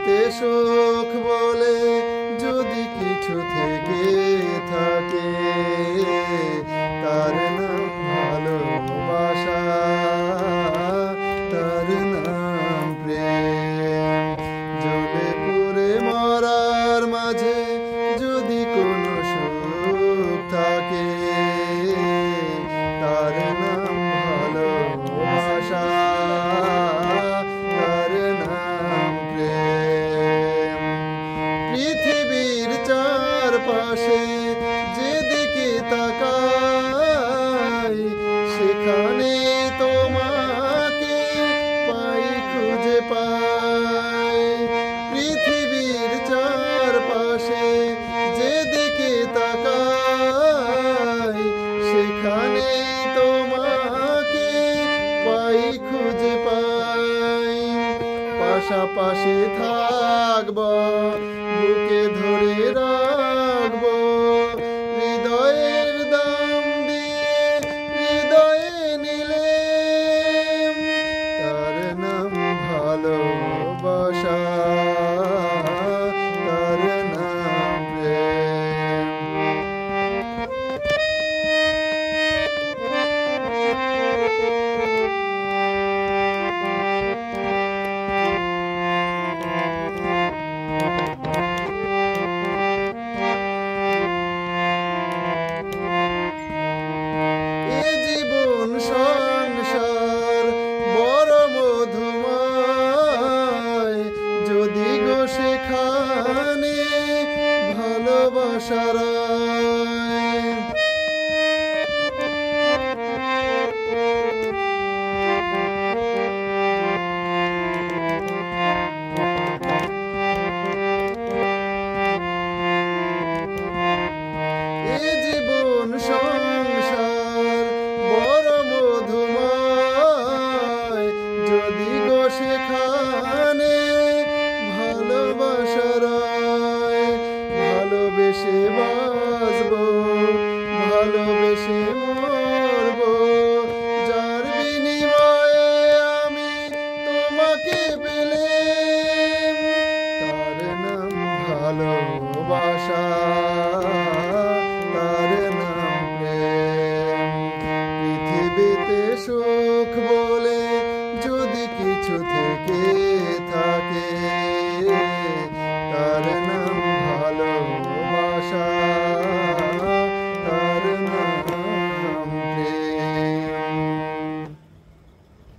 পৃথিবীতে সুখ বলে যদি কিছু থেকে থাকে, তার নাম ভালোবাসা, তার নাম প্রেম। জ্বলে পুড়ে মরার মাঝে যদি কোনো সুখ থাকে, তার নাম ভালোবাসা, তার নাম প্রেম। পৃথিবীর চারপাশে যেদিকে তাকাই, সেখানে তোমাকে পাই, খুঁজে পাই। পৃথিবীর চারপাশে যেদিকে তাকাই, সেখানে তোমাকে পাই, খুঁজে পাই। পাশাপাশি থাকবো, বুকে ধরে রাখবো,